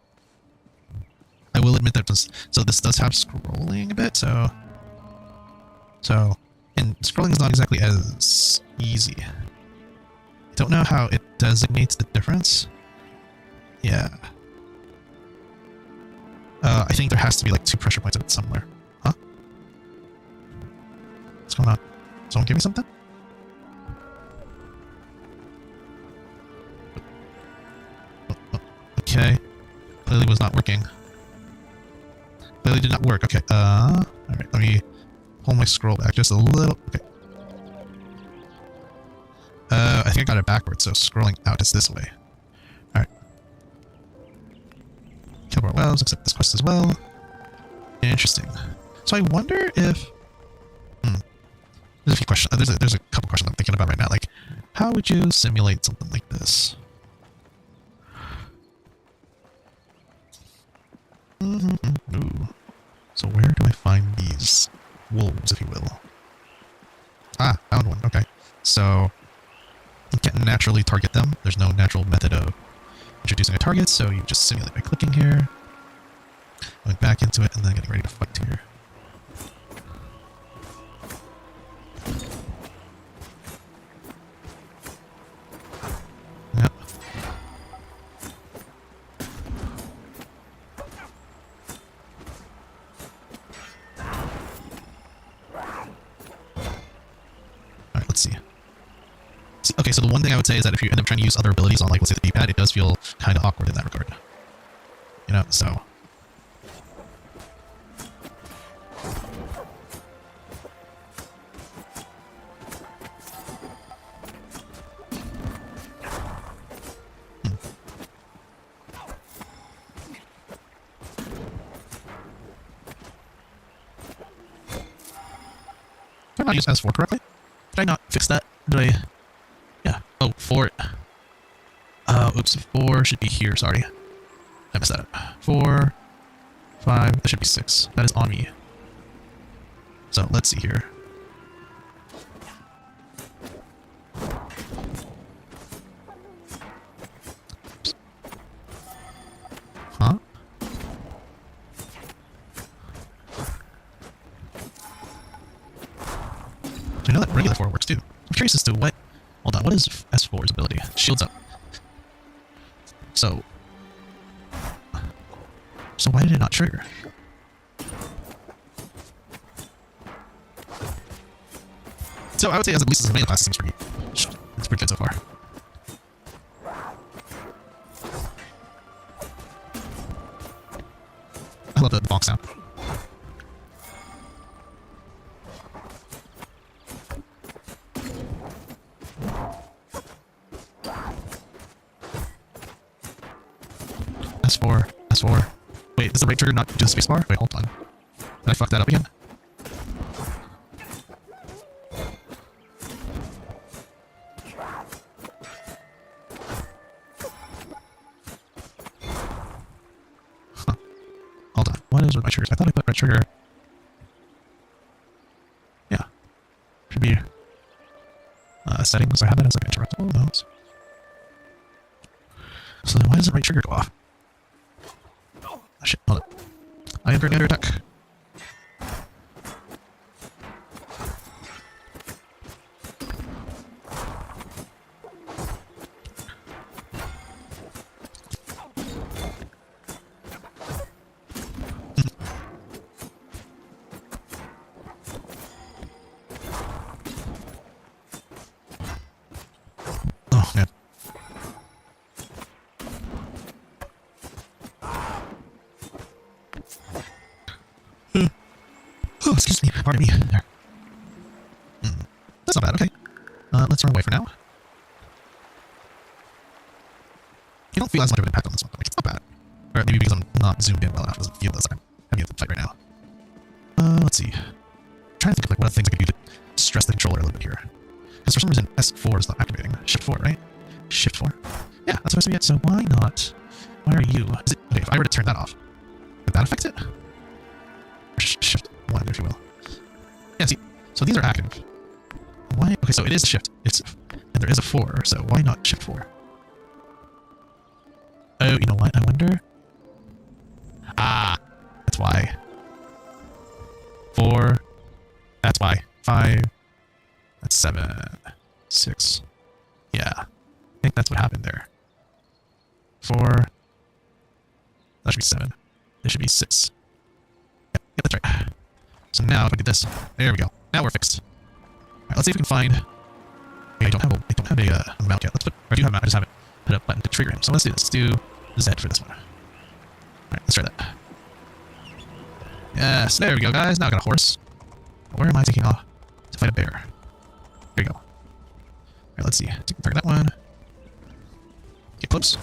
I will admit that this does have scrolling a bit, so and scrolling is not exactly as easy. I don't know how it designates the difference. Yeah. I think there has to be like 2 pressure points of it somewhere. Huh? What's going on? Someone give me something? Okay. Clearly was not working. Clearly did not work. Okay. Alright, let me pull my scroll back just a little. Okay. I think I got it backwards, so scrolling out is this way. Alright. Kill more wells, accept this quest as well. Interesting. So I wonder if... There's a few questions. There's a couple questions I'm thinking about right now. Like, how would you simulate something like this? Ooh. So where do I find these wolves, if you will? Ah, found one. Okay. So you can't naturally target them. There's no natural method of introducing a target, so you just simulate by clicking here, going back into it, and then getting ready to fight here. Yep. Alright, let's see. Okay, so the one thing I would say is that if you end up trying to use other abilities on, like, let's say the D-pad, it does feel kind of awkward in that regard. You know, so... not use S4 correctly? Did I not fix that? Did I? Yeah. Oh, 4. Oops. 4 should be here. Sorry. I messed that up. 4, 5. That should be 6. That is on me. So let's see here. Huh? I know that regular 4 works too. I'm curious as to what. Hold on, what is S4's ability? Shields up. So why did it not trigger? So I would say as at least as a melee class, it seems it's pretty good so far. I love the bonk sound. S4, S4. Wait, does the right trigger not do the spacebar? Wait, hold on. Did I fuck that up again? Huh. Hold on. What is with my triggers? I thought I put right trigger. Yeah. Should be settings. I have that as like interruptible. No. So then why does the right trigger go off? Oh shit, hold up. I am currently under attack. Oh man. Oh, excuse me. Pardon me. There. That's not bad. Okay. Let's run away for now. You don't feel as much of an impact on this one, though. Like, it's not bad. Or maybe because I'm not zoomed in well enough. It doesn't feel as like I'm having a fight right now. Let's see. I'm trying to think of like what other things I could do to stress the controller a little bit here. Because for some reason S4 is not activating. Shift 4, right? Shift 4. Yeah, that's supposed to be it. So why not? Why are you? Is it okay? If I were to turn that off, would that affect it? Or shift 1, if you will. Yeah. See, so these are active. Why? Okay, so it is a shift. And there is a 4. So why not shift 4? Oh, you know what? I wonder. Ah, that's why. 4. That's why. 5. That's 7. 6. Yeah. I think that's what happened there. 4. That should be 7. It should be 6. Yep, that's right. So now if I do this, there we go. Now we're fixed. Alright, let's see if we can find. I don't have a mount yet. Or I do have a mount. I just haven't put a button to trigger him. So let's do this. Let's do Z for this one. Alright, let's try that. Yes, there we go, guys. Now I got a horse. Where am I taking off to fight a bear? There you go. Alright, let's see. Target that one. Get close.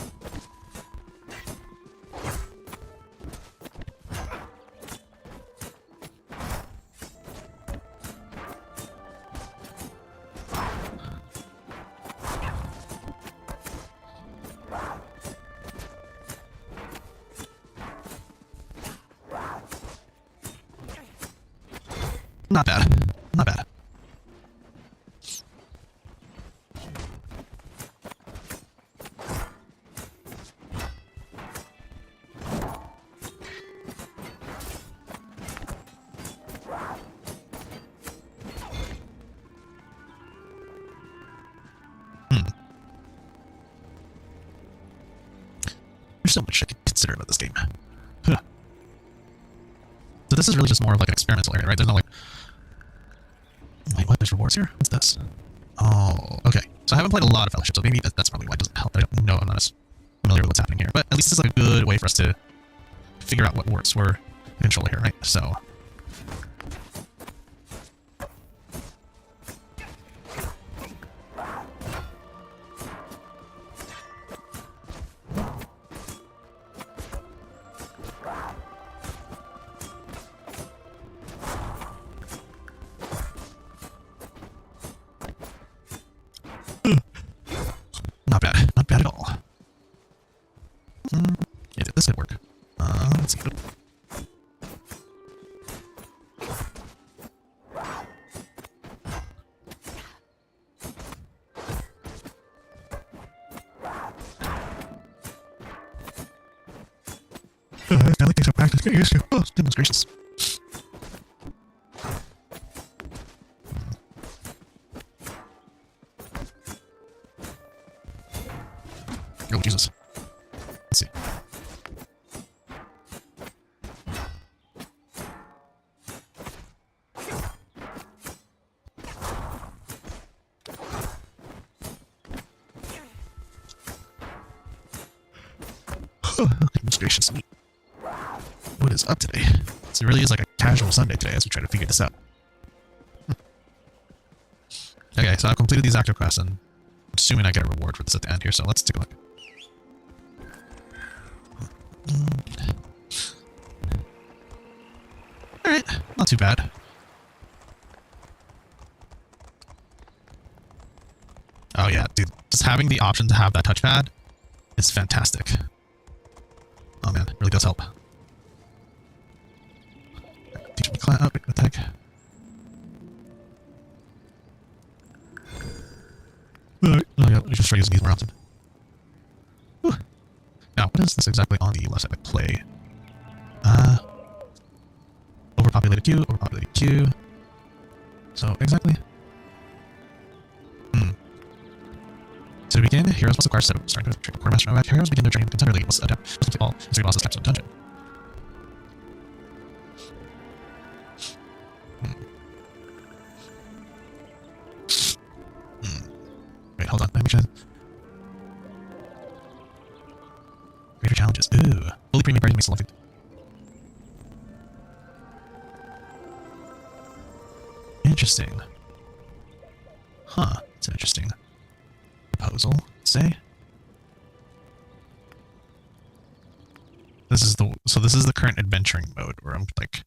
Not bad. Not bad. There's so much I could consider about this game. Huh. So this is really just more of like an experimental area, right? There's no like... Wait, what? There's rewards here? What's this? Oh, okay. So I haven't played a lot of Fellowship, so maybe that's probably why it doesn't help. I don't know. I'm not as familiar with what's happening here. But at least this is like a good way for us to figure out what works. We're in control here, right? So... Family takes up practice. Get used to. Oh, goodness gracious. Oh, Jesus. Let's see. Goodness gracious me. What is up today? So it really is like a casual Sunday today as we try to figure this out. Okay, so I've completed these active quests and I'm assuming I get a reward for this at the end here, so let's take a look. Alright, not too bad. Oh yeah, dude, just having the option to have that touchpad is fantastic. Oh man, it really does help. Teach me class. Oh, what the heck? Alright, oh yeah, we should try using these more often. Whew. Now, what is this exactly on the left side? Like play. Overpopulated queue, overpopulated queue. So exactly. To begin, heroes must acquire set up starting with the quartermaster of heroes begin their journey with contender league must attempt to all three bosses types of dungeon. Wait, hold on, let me try. Greater challenges. Ooh. Fully premium pricing may selected. Interesting. Huh. That's an interesting proposal, say. This is the current adventuring mode where I'm like,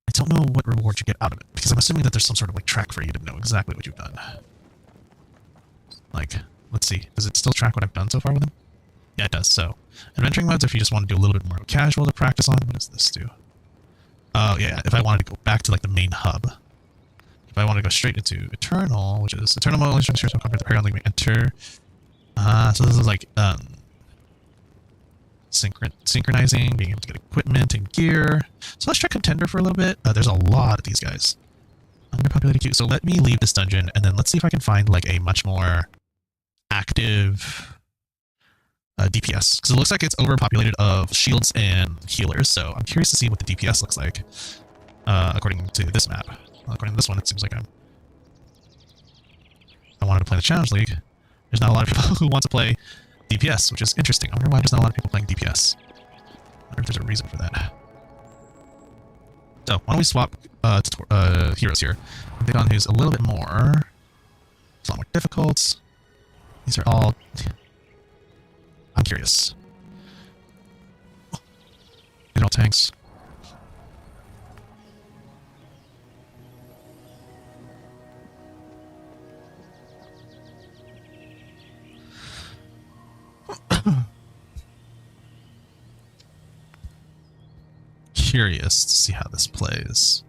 I don't know what reward you get out of it because I'm assuming that there's some sort of like track for you to know exactly what you've done. Like, let's see, does it still track what I've done so far with him? Yeah, it does. So, adventuring modes, if you just want to do a little bit more casual to practice on, what does this do? Oh yeah, if I wanted to go back to like the main hub. If I want to go straight into Eternal, which is Eternal mode, only shares compared to Paragon League we enter. So this is like synchronizing, being able to get equipment and gear. So let's try Contender for a little bit. There's a lot of these guys. Underpopulated queue. So let me leave this dungeon and then let's see if I can find like a much more active DPS. Because it looks like it's overpopulated of shields and healers. So I'm curious to see what the DPS looks like according to this map. According to this one, it seems like I wanted to play the Challenge League. There's not a lot of people who want to play DPS, which is interesting. I wonder why there's not a lot of people playing DPS. I wonder if there's a reason for that. So, why don't we swap heroes here? Pick on who's a little bit more... It's a lot more difficult. These are all... I'm curious. These are all tanks. Curious to see how this plays.